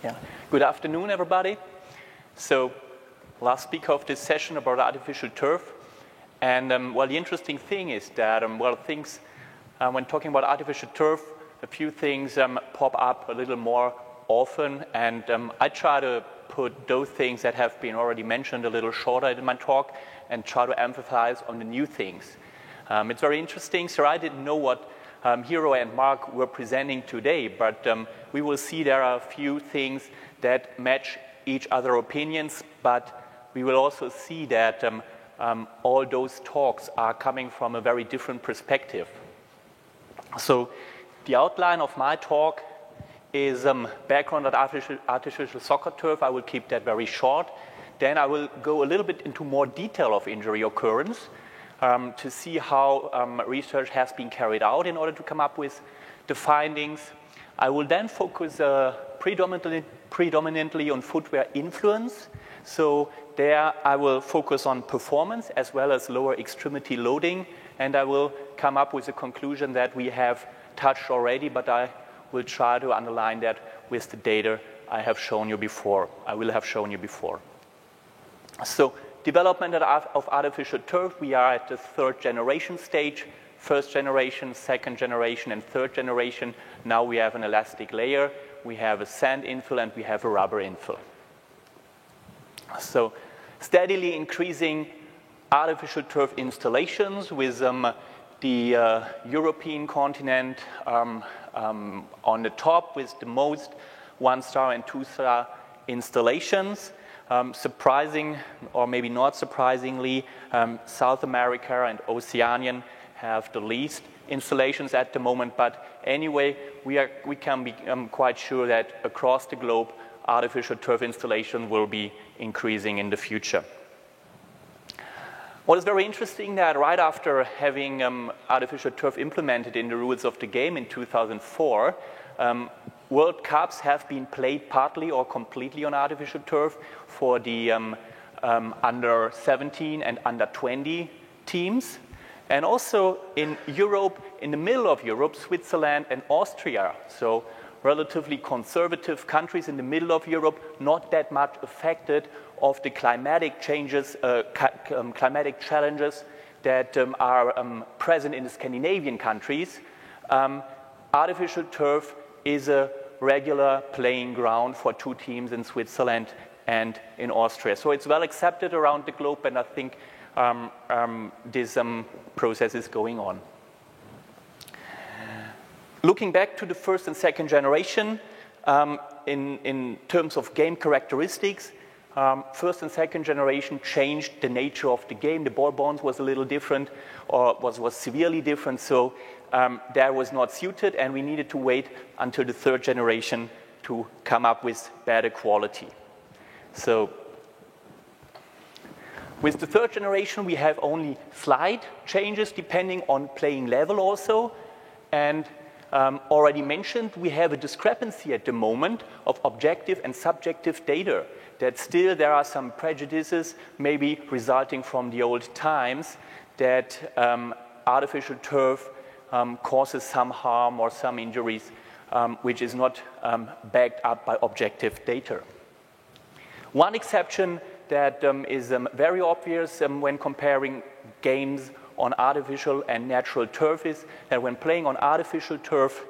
Yeah. Good afternoon, everybody. So, last speaker of this session about artificial turf. And well, the interesting thing is that, when talking about artificial turf, a few things pop up a little more often. And I try to put those things that have been already mentioned a little shorter in my talk and try to emphasize on the new things. It's very interesting. So I didn't know what Hero and Mark were presenting today, but we will see there are a few things that match each other's opinions, but we will also see that all those talks are coming from a very different perspective. So the outline of my talk is background on artificial soccer turf. I will keep that very short. Then I will go a little bit into more detail of injury occurrence, to see how research has been carried out in order to come up with the findings. I will then focus predominantly on footwear influence. So there I will focus on performance as well as lower extremity loading, and I will come up with a conclusion that we have touched already, but I will try to underline that with the data I have shown you before. So development of artificial turf, we are at the third generation stage. First generation, second generation, and third generation. Now we have an elastic layer, we have a sand infill, and we have a rubber infill. So steadily increasing artificial turf installations with the European continent on the top with the most 1-star and 2-star installations. Surprising, or maybe not surprisingly, South America and Oceania have the least installations at the moment, but anyway, we can be quite sure that across the globe, artificial turf installation will be increasing in the future. What is very interesting that right after having artificial turf implemented in the rules of the game in 2004, World Cups have been played partly or completely on artificial turf for the under 17 and under 20 teams. And also in Europe, in the middle of Europe, Switzerland and Austria. So relatively conservative countries in the middle of Europe, not that much affected of the climatic changes, climatic challenges that are present in the Scandinavian countries. Artificial turf is a regular playing ground for two teams in Switzerland and in Austria. So it's well accepted around the globe, and I think this process is going on. Looking back to the first and second generation, in terms of game characteristics, first and second generation changed the nature of the game. The ball bounce was a little different, or was severely different, so that was not suited, and we needed to wait until the third generation to come up with better quality. So with the third generation, we have only slight changes depending on playing level also, and already mentioned, we have a discrepancy at the moment of objective and subjective data, that still there are some prejudices maybe resulting from the old times that artificial turf causes some harm or some injuries which is not backed up by objective data. One exception that is very obvious when comparing games on artificial and natural turf is that when playing on artificial turf,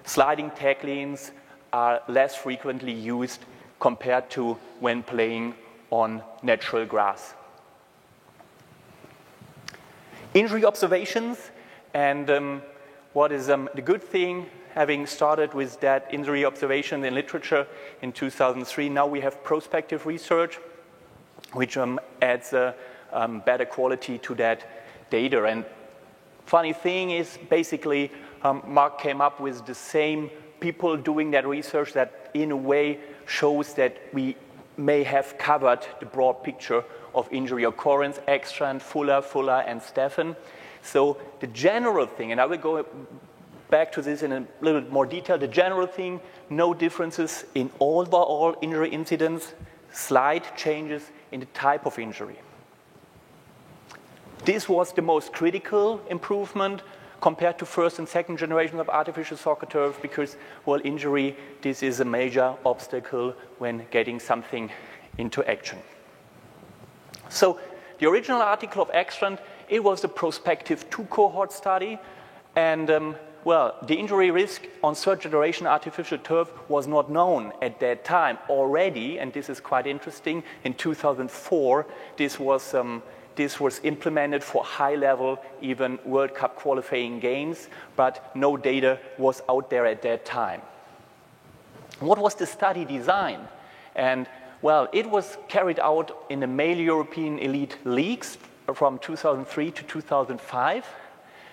sliding tacklings are less frequently used compared to when playing on natural grass. Injury observations, and what is the good thing, having started with that injury observation in literature in 2003, now we have prospective research, which adds better quality to that data. And funny thing is, basically, Mark came up with the same people doing that research that in a way shows that we may have covered the broad picture of injury occurrence, Ekstrand, Fuller, and Steffen. So the general thing, and I will go back to this in a little bit more detail, the general thing, no differences in overall injury incidents, slight changes in the type of injury. This was the most critical improvement compared to first and second generations of artificial soccer turf because, well, injury, this is a major obstacle when getting something into action. So the original article of Ekstrand, it was a prospective 2-cohort study, and well, the injury risk on third generation artificial turf was not known at that time already, and this is quite interesting. In 2004, this was implemented for high-level, even World Cup qualifying games, but no data was out there at that time. What was the study design? And well, it was carried out in the male European elite leagues from 2003 to 2005,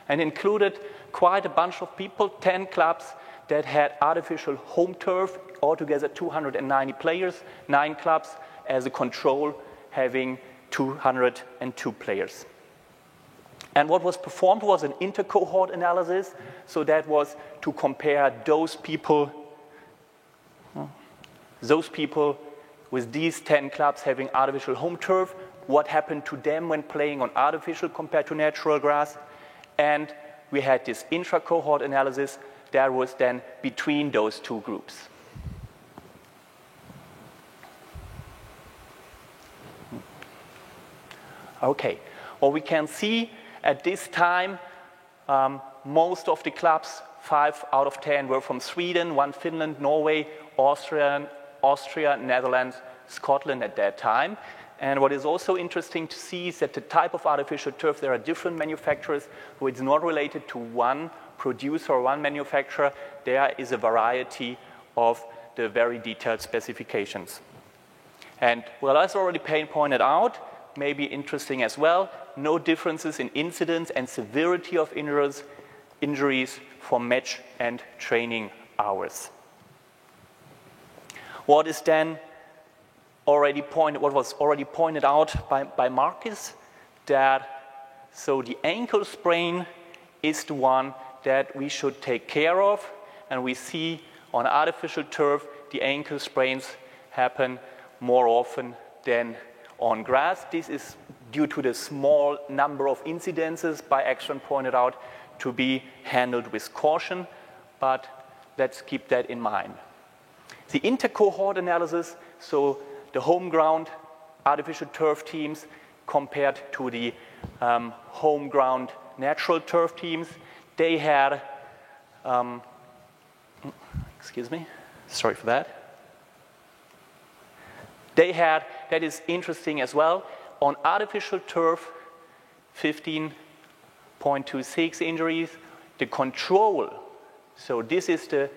and included quite a bunch of people, 10 clubs that had artificial home turf, altogether 290 players, 9 clubs as a control having 202 players. And what was performed was an inter-cohort analysis, so that was to compare those people with these 10 clubs having artificial home turf, what happened to them when playing on artificial compared to natural grass, and we had this intra-cohort analysis that was then between those two groups. Okay, well, we can see at this time most of the clubs, 5 out of 10, were from Sweden, 1 Finland, Norway, Austria, Netherlands, Scotland at that time. And what is also interesting to see is that the type of artificial turf, there are different manufacturers, so it's not related to one producer or one manufacturer. There is a variety of the very detailed specifications. And well, as already pointed out, maybe interesting as well, no differences in incidence and severity of injuries for match and training hours. What is then what was already pointed out by Marcus, that so the ankle sprain is the one that we should take care of, and we see on artificial turf the ankle sprains happen more often than on grass. This is due to the small number of incidences, by Ekstrand pointed out, to be handled with caution, but let's keep that in mind. The inter-cohort analysis, so the home ground artificial turf teams compared to the home ground natural turf teams, they had, excuse me, sorry for that. They had, that is interesting as well, on artificial turf, 15.26 injuries. The control, so this is the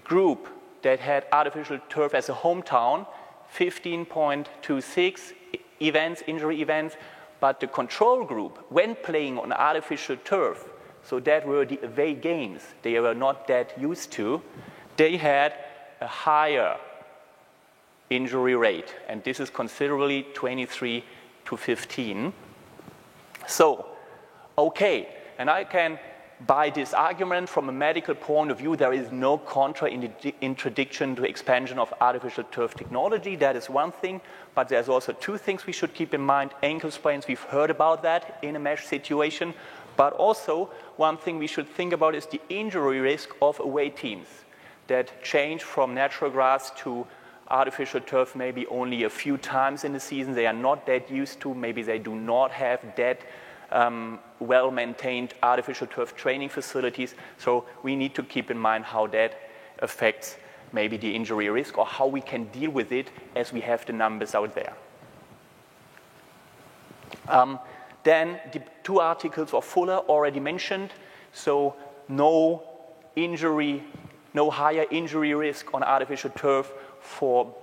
group that had artificial turf as a hometown, 15.26 events, injury events, but the control group, when playing on artificial turf, so that were the away games they were not that used to, they had a higher injury rate, and this is considerably 23 to 15. So, okay, and I can, by this argument, from a medical point of view, there is no contraindication to expansion of artificial turf technology. That is one thing, but there's also 2 things we should keep in mind. Ankle sprains, we've heard about that in a mesh situation, but also one thing we should think about is the injury risk of away teams that change from natural grass to artificial turf maybe only a few times in the season. They are not that used to, maybe they do not have that well-maintained artificial turf training facilities, so we need to keep in mind how that affects maybe the injury risk or how we can deal with it as we have the numbers out there. Then the 2 articles of Fuller already mentioned, so no higher injury risk on artificial turf for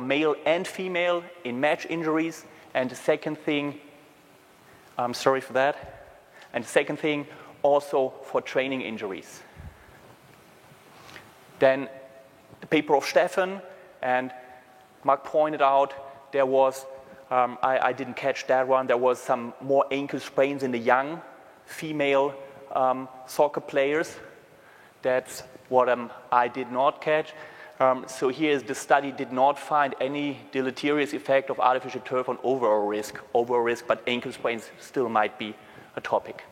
male and female in match injuries, and the second thing, I'm sorry for that. And the second thing, also for training injuries. Then the paper of Steffen, and Mark pointed out there was, I didn't catch that one, there was some more ankle sprains in the young female soccer players. That's what I did not catch. So here the study did not find any deleterious effect of artificial turf on overall risk, but ankle sprains still might be a topic.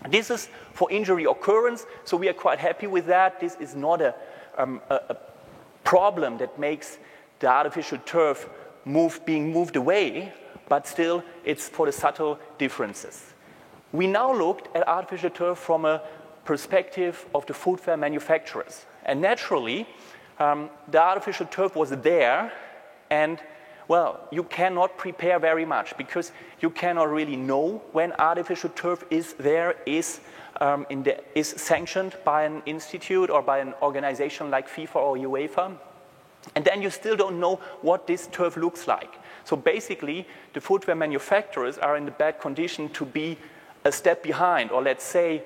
This is for injury occurrence, so we are quite happy with that. This is not a problem that makes the artificial turf being moved away, but still it's for the subtle differences. We now looked at artificial turf from a perspective of the footwear manufacturers. And naturally, the artificial turf was there, and well, you cannot prepare very much because you cannot really know when artificial turf is there, is sanctioned by an institute or by an organization like FIFA or UEFA. And then you still don't know what this turf looks like. So basically, the footwear manufacturers are in the bad condition to be a step behind, or let's say,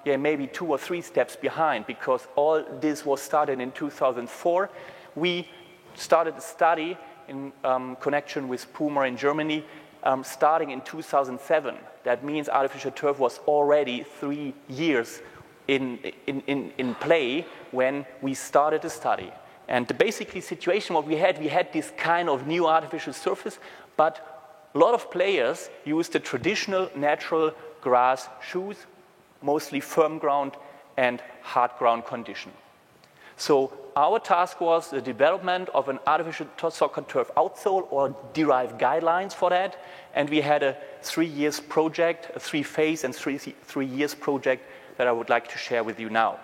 maybe 2 or 3 steps behind, because all this was started in 2004. We started a study in connection with Puma in Germany, starting in 2007. That means artificial turf was already 3 years in play when we started the study. And the basically situation what we had this kind of new artificial surface, but a lot of players used the traditional natural grass shoes, mostly firm ground and hard ground condition. So our task was the development of an artificial soccer turf outsole or derived guidelines for that. And we had a 3 years project, a 3-phase and 3 years project that I would like to share with you now.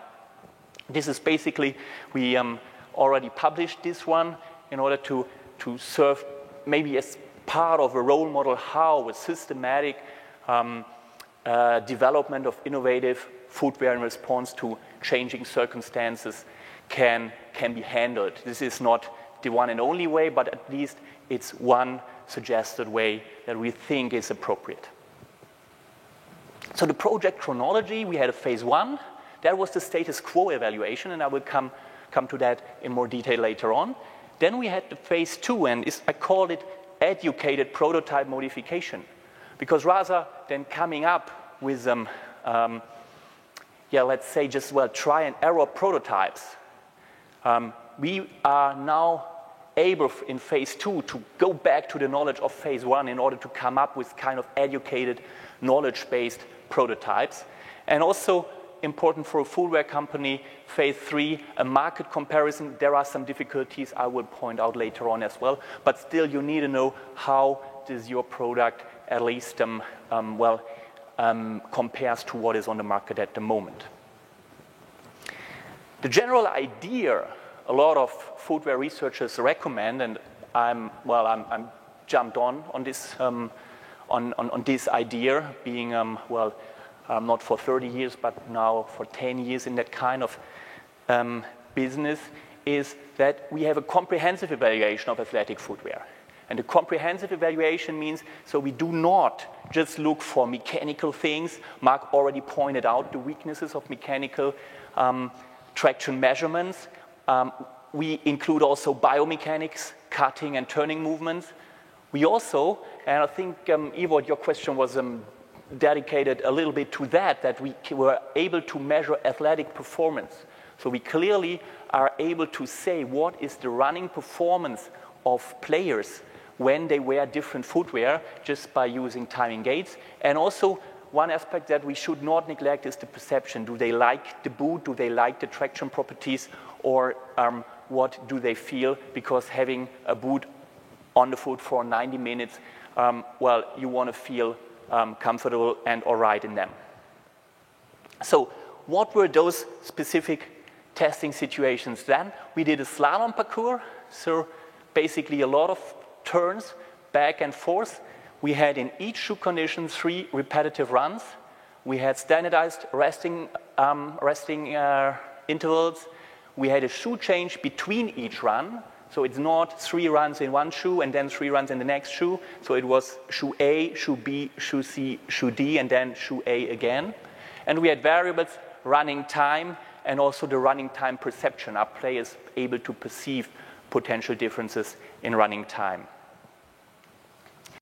This is basically, we already published this one in order to serve maybe as part of a role model how a systematic development of innovative footwear in response to changing circumstances can be handled. This is not the one and only way, but at least it's one suggested way that we think is appropriate. So the project chronology, we had a phase 1. That was the status quo evaluation, and I will come to that in more detail later on. Then we had the phase 2, and I called it educated prototype modification. Because rather than coming up with let's say just try and error prototypes, we are now able in phase 2 to go back to the knowledge of phase 1 in order to come up with kind of educated, knowledge-based prototypes. And also important for a footwear company, phase 3, a market comparison. There are some difficulties I will point out later on as well, but still you need to know how does your product at least compares to what is on the market at the moment. The general idea a lot of footwear researchers recommend, and I'm jumped on this on this idea, being not for 30 years, but now for 10 years in that kind of business, is that we have a comprehensive evaluation of athletic footwear. And the comprehensive evaluation means, so we do not just look for mechanical things. Mark already pointed out the weaknesses of mechanical traction measurements. We include also biomechanics, cutting and turning movements. We also, and I think, Ivo, your question was dedicated a little bit to that we were able to measure athletic performance. So we clearly are able to say what is the running performance of players when they wear different footwear just by using timing gates. And also one aspect that we should not neglect is the perception. Do they like the boot? Do they like the traction properties? Or what do they feel? Because having a boot on the foot for 90 minutes, you want to feel comfortable and all right in them. So what were those specific testing situations then? We did a slalom parcours, so basically a lot of turns back and forth. We had in each shoe condition 3 repetitive runs. We had standardized resting intervals. We had a shoe change between each run. So it's not 3 runs in one shoe and then 3 runs in the next shoe. So it was shoe A, shoe B, shoe C, shoe D, and then shoe A again. And we had variables, running time, and also the running time perception. Are players able to perceive potential differences in running time?